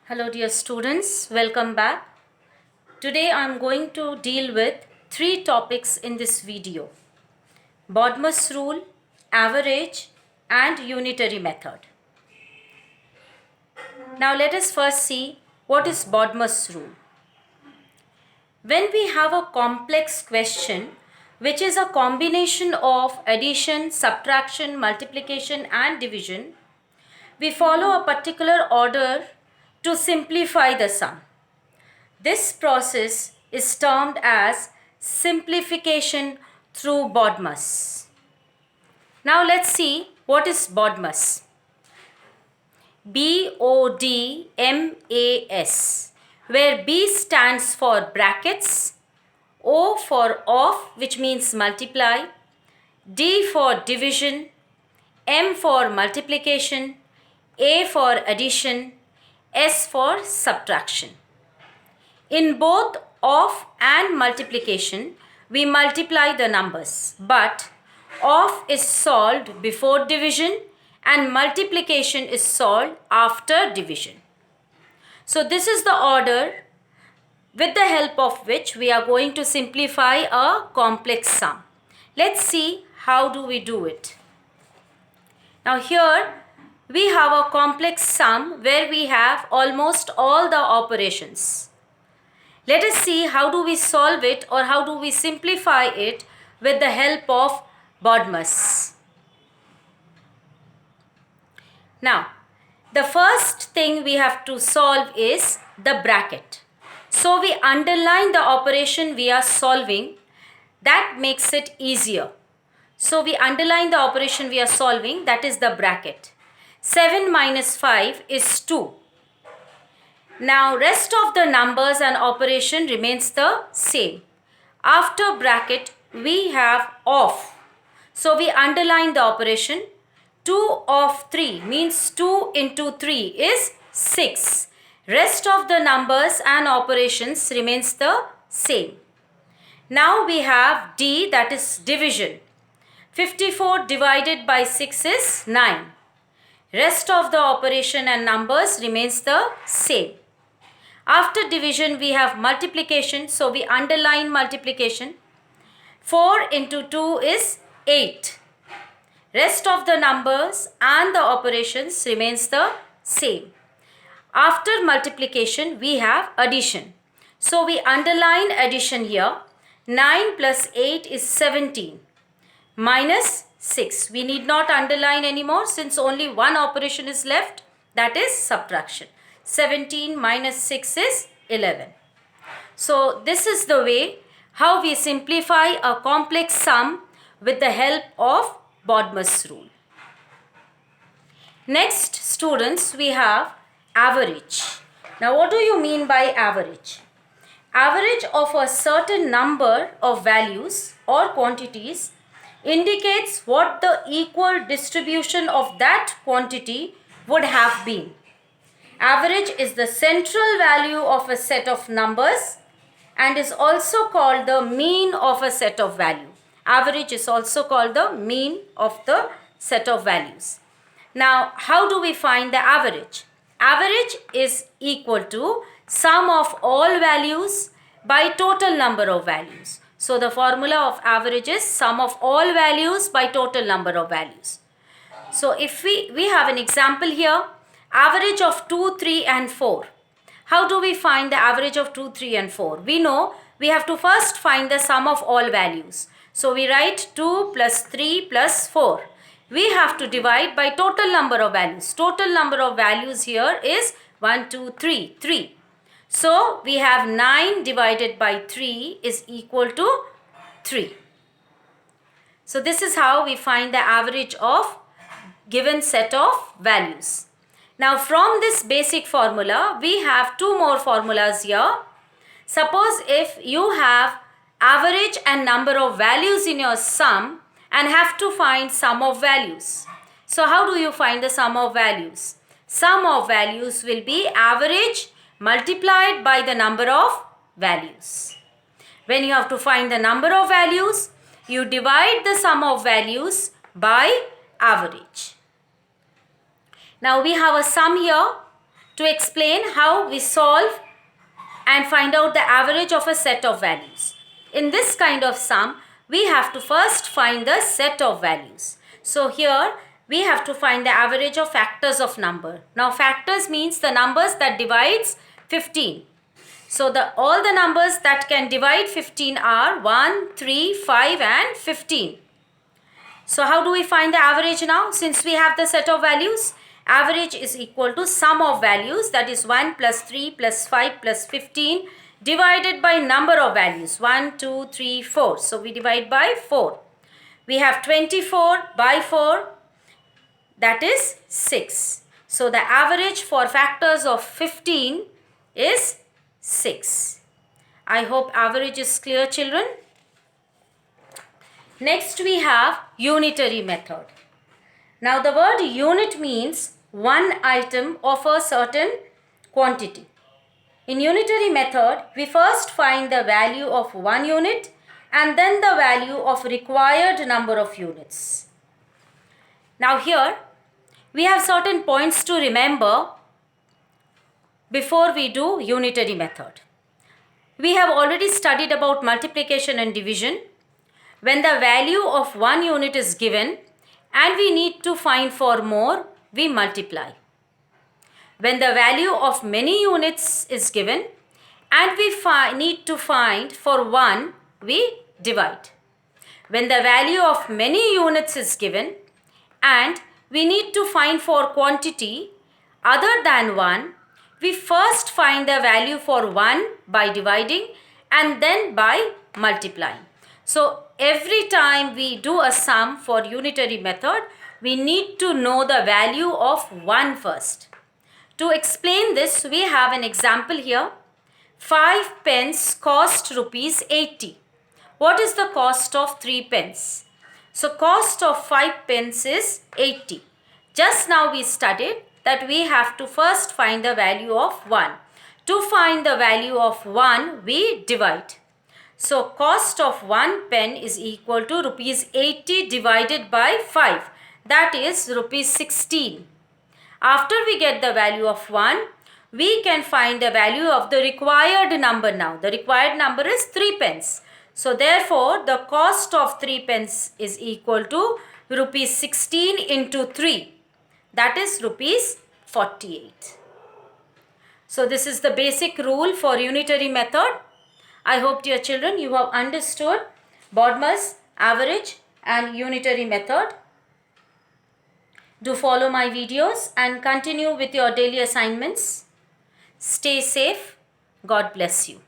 Hello dear students, welcome back. Today I am going to deal with three topics in this video: Bodmer's rule, average and unitary method. Now let us first see what is Bodmer's rule. When we have a complex question which is a combination of addition, subtraction, multiplication and division, we follow a particular order to simplify the sum. This process is termed as simplification through Bodmer's. Now let's see what is Bodmer's. BODMAS, where B stands for brackets, O for of, which means multiply, D for division, M for multiplication, A for addition, S for subtraction. In both of and multiplication, we multiply the numbers, but of is solved before division and multiplication is solved after division. So this is the order with the help of which we are going to simplify a complex sum. Let's see how do we do it. Now here we have a complex sum where we have almost all the operations. Let us see how do we solve it or how do we simplify it with the help of Bodmer's. Now, the first thing we have to solve is the bracket. So we underline the operation we are solving. That makes it easier. So we underline the operation we are solving, that is the bracket. 7 minus 5 is 2. Now rest of the numbers and operation remains the same. After bracket we have of. So we underline the operation. 2 of 3 means 2 into 3 is 6. Rest of the numbers and operations remains the same. Now we have D, that is division. 54 divided by 6 is 9. Rest of the operation and numbers remains the same. After division we have multiplication, so we underline multiplication. 4 into 2 is 8. Rest of the numbers and the operations remains the same. After multiplication we have addition. So we underline addition here. 9 plus 8 is 17. Minus 6. We need not underline anymore since only one operation is left, that is subtraction. 17 minus 6 is 11. So this is the way how we simplify a complex sum with the help of Bodmer's rule. Next, students, we have average. Now what do you mean by average? Average of a certain number of values or quantities indicates what the equal distribution of that quantity would have been. Average is the central value of a set of numbers and is also called the mean of a set of value. Average is also called the mean of the set of values. Now, how do we find the average? Average is equal to sum of all values by total number of values. So, the formula of average is sum of all values by total number of values. So, if we have an example here, average of 2, 3 and 4. How do we find the average of 2, 3 and 4? We know we have to first find the sum of all values. So we write 2 plus 3 plus 4. We have to divide by total number of values. Total number of values here is 1, 2, 3, 3. So we have 9 divided by 3 is equal to 3. So this is how we find the average of given set of values. Now from this basic formula, we have two more formulas here. Suppose if you have average and number of values in your sum and have to find sum of values. So how do you find the sum of values? Sum of values will be average multiplied by the number of values. When you have to find the number of values, you divide the sum of values by average. Now we have a sum here to explain how we solve and find out the average of a set of values. In this kind of sum, we have to first find the set of values. So here we have to find the average of factors of number. Now factors means the numbers that divides 15. So all the numbers that can divide 15 are 1, 3, 5 and 15. So how do we find the average now? Since we have the set of values, average is equal to sum of values, that is 1 plus 3 plus 5 plus 15 divided by number of values 1, 2, 3, 4. So we divide by 4. We have 24 by 4, that is 6. So the average for factors of 15 is 6. I hope average is clear, children. Next we have unitary method. Now the word unit means one item of a certain quantity. In unitary method, we first find the value of 1 unit and then the value of required number of units. Now here we have certain points to remember before we do unitary method. We have already studied about multiplication and division. When the value of 1 unit is given and we need to find for more, we multiply. When the value of many units is given and we need to find for 1, we divide. When the value of many units is given and we need to find for quantity other than 1, we first find the value for 1 by dividing and then by multiplying. So every time we do a sum for unitary method, we need to know the value of 1 first. To explain this, we have an example here. 5 pence cost rupees 80. What is the cost of 3 pence? So cost of 5 pence is 80. Just now we studied that we have to first find the value of 1. To find the value of 1, we divide. So cost of 1 pen is equal to rupees 80 divided by 5. That is rupees 16. After we get the value of 1, we can find the value of the required number now. The required number is 3 pence. So therefore, the cost of 3 pence is equal to rupees 16 into 3. That is rupees 48. So this is the basic rule for unitary method. I hope, dear children, you have understood BODMAS, average and unitary method. Do follow my videos and continue with your daily assignments. Stay safe. God bless you.